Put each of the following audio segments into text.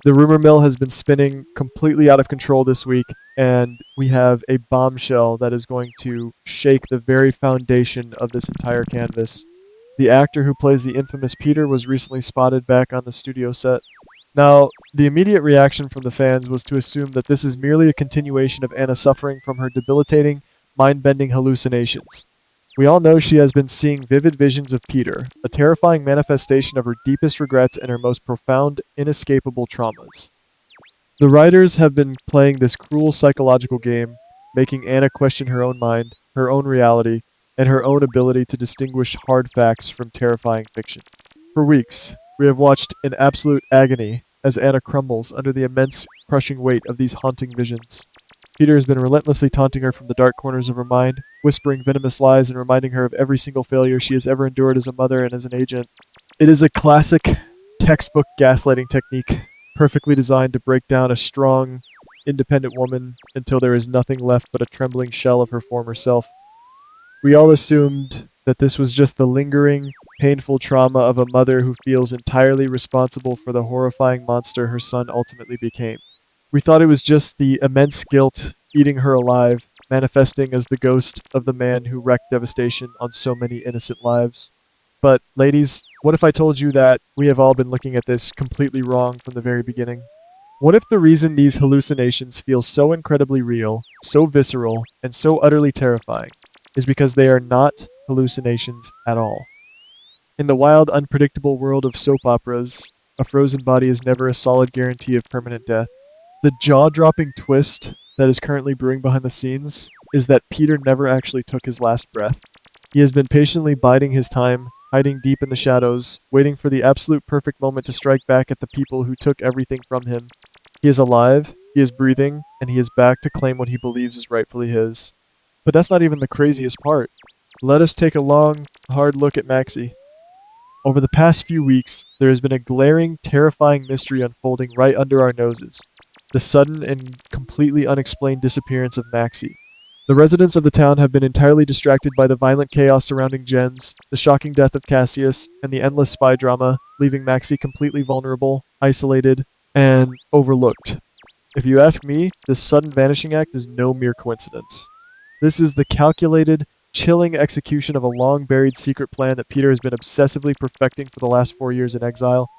The rumor mill has been spinning completely out of control this week, and we have a bombshell that is going to shake the very foundation of this entire canvas. The actor who plays the infamous Peter was recently spotted back on the studio set. Now, the immediate reaction from the fans was to assume that this is merely a continuation of Anna suffering from her debilitating, mind-bending hallucinations. We all know she has been seeing vivid visions of Peter, a terrifying manifestation of her deepest regrets and her most profound, inescapable traumas. The writers have been playing this cruel psychological game, making Anna question her own mind, her own reality, and her own ability to distinguish hard facts from terrifying fiction. For weeks, we have watched in absolute agony as Anna crumbles under the immense, crushing weight of these haunting visions. Peter has been relentlessly taunting her from the dark corners of her mind, whispering venomous lies and reminding her of every single failure she has ever endured as a mother and as an agent. It is a classic, textbook gaslighting technique, perfectly designed to break down a strong, independent woman until there is nothing left but a trembling shell of her former self. We all assumed that this was just the lingering, painful trauma of a mother who feels entirely responsible for the horrifying monster her son ultimately became. We thought it was just the immense guilt eating her alive, manifesting as the ghost of the man who wreaked devastation on so many innocent lives. But, ladies, what if I told you that we have all been looking at this completely wrong from the very beginning? What if the reason these hallucinations feel so incredibly real, so visceral, and so utterly terrifying is because they are not hallucinations at all? In the wild, unpredictable world of soap operas, a frozen body is never a solid guarantee of permanent death. The jaw-dropping twist that is currently brewing behind the scenes is that Peter never actually took his last breath. He has been patiently biding his time, hiding deep in the shadows, waiting for the absolute perfect moment to strike back at the people who took everything from him. He is alive, he is breathing, and he is back to claim what he believes is rightfully his. But that's not even the craziest part. Let us take a long, hard look at Maxie. Over the past few weeks, there has been a glaring, terrifying mystery unfolding right under our noses. The sudden and completely unexplained disappearance of Maxie. The residents of the town have been entirely distracted by the violent chaos surrounding Jens, the shocking death of Cassius, and the endless spy drama, leaving Maxie completely vulnerable, isolated, and overlooked. If you ask me, this sudden vanishing act is no mere coincidence. This is the calculated, chilling execution of a long-buried secret plan that Peter has been obsessively perfecting for the last 4 years in exile.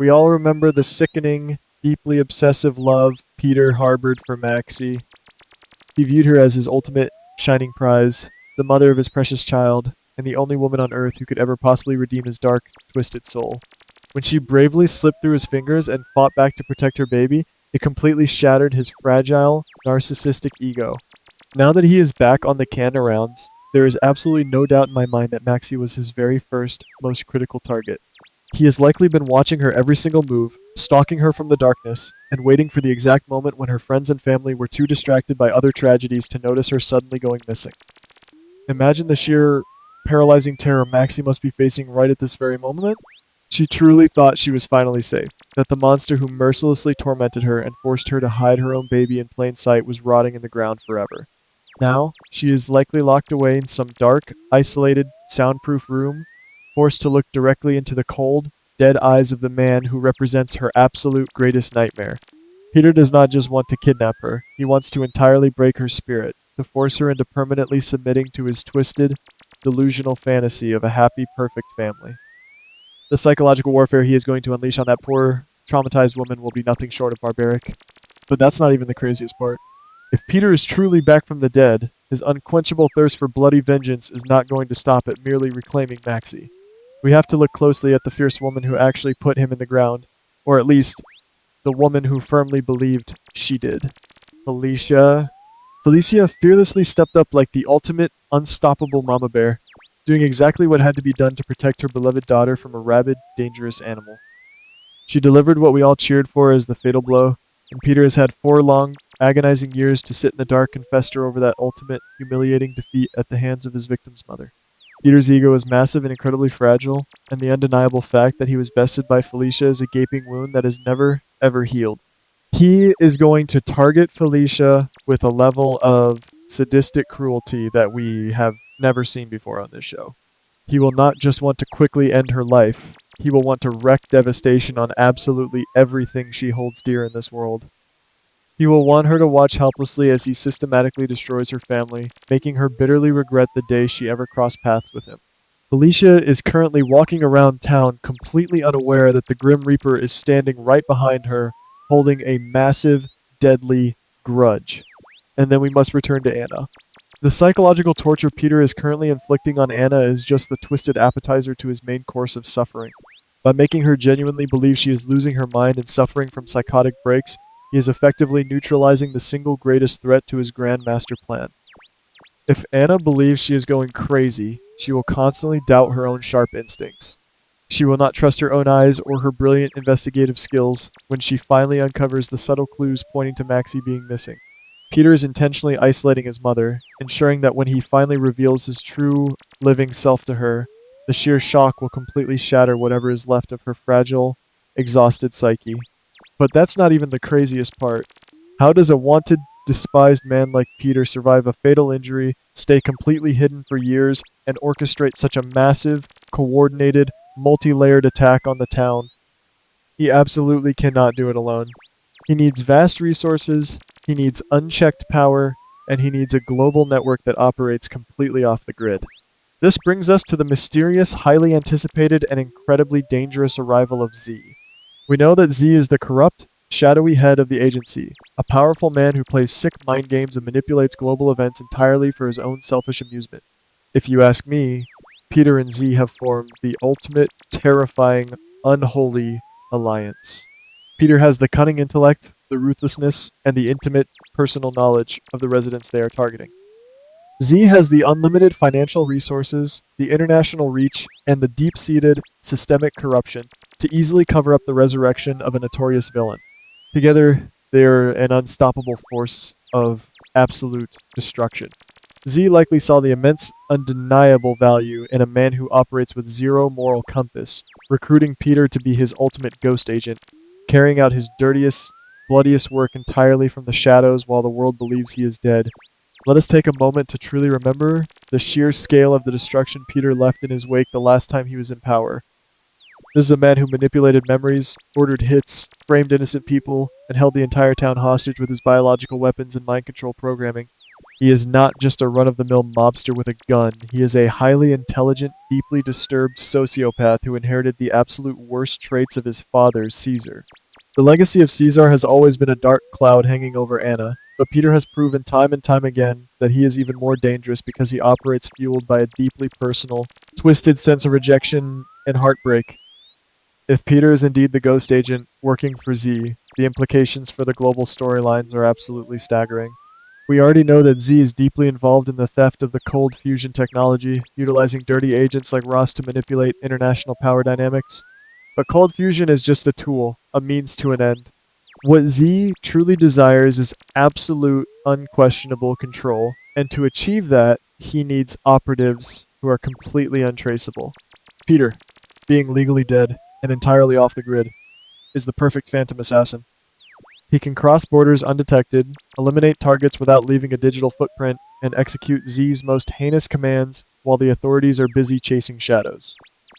We all remember the sickening, deeply obsessive love Peter harbored for Maxie. He viewed her as his ultimate shining prize, the mother of his precious child, and the only woman on earth who could ever possibly redeem his dark, twisted soul. When she bravely slipped through his fingers and fought back to protect her baby, it completely shattered his fragile, narcissistic ego. Now that he is back on the Canada rounds, there is absolutely no doubt in my mind that Maxie was his very first, most critical target. He has likely been watching her every single move, stalking her from the darkness, and waiting for the exact moment when her friends and family were too distracted by other tragedies to notice her suddenly going missing. Imagine the sheer, paralyzing terror Maxie must be facing right at this very moment. She truly thought she was finally safe, that the monster who mercilessly tormented her and forced her to hide her own baby in plain sight was rotting in the ground forever. Now, she is likely locked away in some dark, isolated, soundproof room, forced to look directly into the cold, dead eyes of the man who represents her absolute greatest nightmare. Peter does not just want to kidnap her, he wants to entirely break her spirit, to force her into permanently submitting to his twisted, delusional fantasy of a happy, perfect family. The psychological warfare he is going to unleash on that poor, traumatized woman will be nothing short of barbaric. But that's not even the craziest part. If Peter is truly back from the dead, his unquenchable thirst for bloody vengeance is not going to stop at merely reclaiming Maxie. We have to look closely at the fierce woman who actually put him in the ground, or at least, the woman who firmly believed she did. Felicia. Felicia fearlessly stepped up like the ultimate, unstoppable mama bear, doing exactly what had to be done to protect her beloved daughter from a rabid, dangerous animal. She delivered what we all cheered for as the fatal blow, and Peter has had 4 long, agonizing years to sit in the dark and fester over that ultimate, humiliating defeat at the hands of his victim's mother. Peter's ego is massive and incredibly fragile, and the undeniable fact that he was bested by Felicia is a gaping wound that has never, ever healed. He is going to target Felicia with a level of sadistic cruelty that we have never seen before on this show. He will not just want to quickly end her life, he will want to wreak devastation on absolutely everything she holds dear in this world. He will want her to watch helplessly as he systematically destroys her family, making her bitterly regret the day she ever crossed paths with him. Felicia is currently walking around town completely unaware that the Grim Reaper is standing right behind her, holding a massive, deadly grudge. And then we must return to Anna. The psychological torture Peter is currently inflicting on Anna is just the twisted appetizer to his main course of suffering. By making her genuinely believe she is losing her mind and suffering from psychotic breaks, he is effectively neutralizing the single greatest threat to his grand master plan. If Anna believes she is going crazy, she will constantly doubt her own sharp instincts. She will not trust her own eyes or her brilliant investigative skills when she finally uncovers the subtle clues pointing to Maxie being missing. Peter is intentionally isolating his mother, ensuring that when he finally reveals his true, living self to her, the sheer shock will completely shatter whatever is left of her fragile, exhausted psyche. But that's not even the craziest part. How does a wanted, despised man like Peter survive a fatal injury, stay completely hidden for years, and orchestrate such a massive, coordinated, multi-layered attack on the town? He absolutely cannot do it alone. He needs vast resources, he needs unchecked power, and he needs a global network that operates completely off the grid. This brings us to the mysterious, highly anticipated, and incredibly dangerous arrival of Z. We know that Z is the corrupt, shadowy head of the agency, a powerful man who plays sick mind games and manipulates global events entirely for his own selfish amusement. If you ask me, Peter and Z have formed the ultimate, terrifying, unholy alliance. Peter has the cunning intellect, the ruthlessness, and the intimate, personal knowledge of the residents they are targeting. Z has the unlimited financial resources, the international reach, and the deep-seated, systemic corruption to easily cover up the resurrection of a notorious villain. Together, they are an unstoppable force of absolute destruction. Z likely saw the immense, undeniable value in a man who operates with zero moral compass, recruiting Peter to be his ultimate ghost agent, carrying out his dirtiest, bloodiest work entirely from the shadows while the world believes he is dead. Let us take a moment to truly remember the sheer scale of the destruction Peter left in his wake the last time he was in power. This is a man who manipulated memories, ordered hits, framed innocent people, and held the entire town hostage with his biological weapons and mind control programming. He is not just a run-of-the-mill mobster with a gun. He is a highly intelligent, deeply disturbed sociopath who inherited the absolute worst traits of his father, Caesar. The legacy of Caesar has always been a dark cloud hanging over Anna, but Peter has proven time and time again that he is even more dangerous because he operates fueled by a deeply personal, twisted sense of rejection and heartbreak. If Peter is indeed the ghost agent working for Z, the implications for the global storylines are absolutely staggering. We already know that Z is deeply involved in the theft of the cold fusion technology, utilizing dirty agents like Ross to manipulate international power dynamics. But cold fusion is just a tool, a means to an end. What Z truly desires is absolute, unquestionable control, and to achieve that, he needs operatives who are completely untraceable. Peter, being legally dead and entirely off the grid, is the perfect phantom assassin. He can cross borders undetected, eliminate targets without leaving a digital footprint, and execute Z's most heinous commands while the authorities are busy chasing shadows.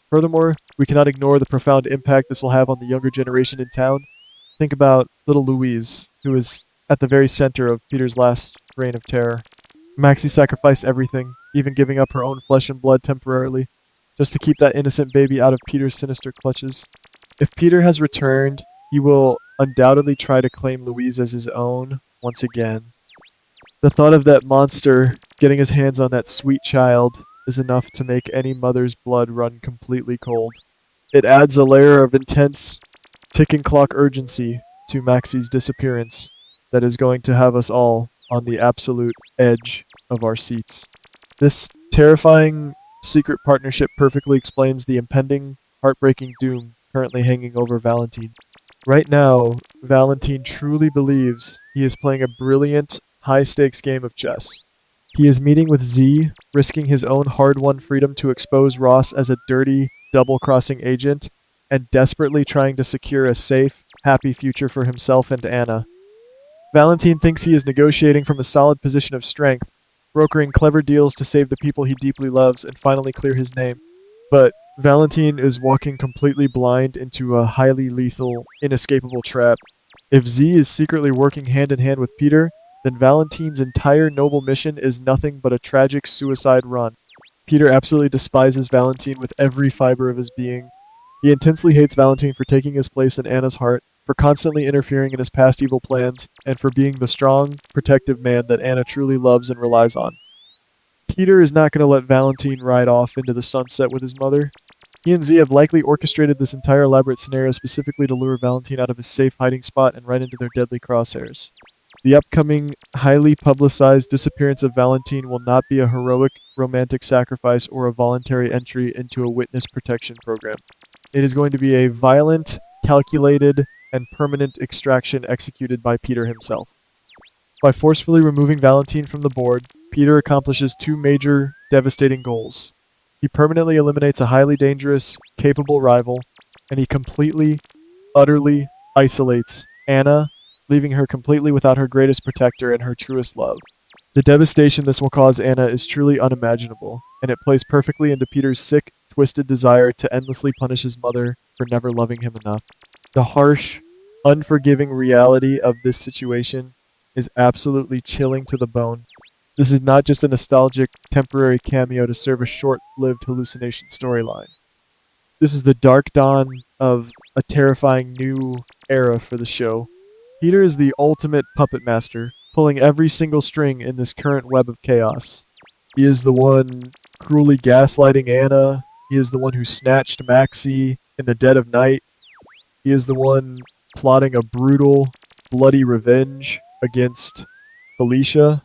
Furthermore, we cannot ignore the profound impact this will have on the younger generation in town. Think about little Louise, who is at the very center of Peter's last reign of terror. Maxie sacrificed everything, even giving up her own flesh and blood temporarily, just to keep that innocent baby out of Peter's sinister clutches. If Peter has returned, he will undoubtedly try to claim Louise as his own once again. The thought of that monster getting his hands on that sweet child is enough to make any mother's blood run completely cold. It adds a layer of intense, ticking clock urgency to Maxie's disappearance that is going to have us all on the absolute edge of our seats. This terrifying secret partnership perfectly explains the impending, heartbreaking doom currently hanging over Valentin. Right now, Valentin truly believes he is playing a brilliant, high-stakes game of chess. He is meeting with Z, risking his own hard-won freedom to expose Ross as a dirty, double-crossing agent, and desperately trying to secure a safe, happy future for himself and Anna. Valentin thinks he is negotiating from a solid position of strength, brokering clever deals to save the people he deeply loves and finally clear his name. But Valentin is walking completely blind into a highly lethal, inescapable trap. If Z is secretly working hand in hand with Peter, then Valentin's entire noble mission is nothing but a tragic suicide run. Peter absolutely despises Valentin with every fiber of his being. He intensely hates Valentin for taking his place in Anna's heart, for constantly interfering in his past evil plans, and for being the strong, protective man that Anna truly loves and relies on. Peter is not going to let Valentin ride off into the sunset with his mother. He and Z have likely orchestrated this entire elaborate scenario specifically to lure Valentin out of his safe hiding spot and right into their deadly crosshairs. The upcoming, highly publicized disappearance of Valentin will not be a heroic, romantic sacrifice or a voluntary entry into a witness protection program. It is going to be a violent, calculated, and permanent extraction executed by Peter himself. By forcefully removing Valentin from the board, Peter accomplishes two major, devastating goals. He permanently eliminates a highly dangerous, capable rival, and he completely, utterly isolates Anna, leaving her completely without her greatest protector and her truest love. The devastation this will cause Anna is truly unimaginable, and it plays perfectly into Peter's sick, twisted desire to endlessly punish his mother for never loving him enough. The harsh, unforgiving reality of this situation is absolutely chilling to the bone. This is not just a nostalgic, temporary cameo to serve a short-lived hallucination storyline. This is the dark dawn of a terrifying new era for the show. Peter is the ultimate puppet master, pulling every single string in this current web of chaos. He is the one cruelly gaslighting Anna. He is the one who snatched Maxie in the dead of night. He is the one plotting a brutal, bloody revenge against Felicia.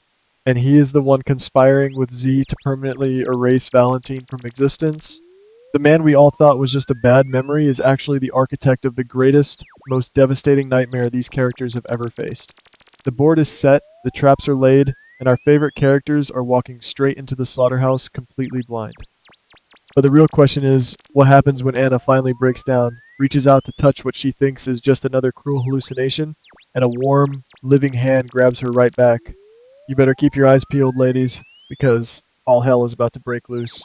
And he is the one conspiring with Z to permanently erase Valentin from existence. The man we all thought was just a bad memory is actually the architect of the greatest, most devastating nightmare these characters have ever faced. The board is set, the traps are laid, and our favorite characters are walking straight into the slaughterhouse completely blind. But the real question is, what happens when Anna finally breaks down, reaches out to touch what she thinks is just another cruel hallucination, and a warm, living hand grabs her right back? You better keep your eyes peeled, ladies, because all hell is about to break loose.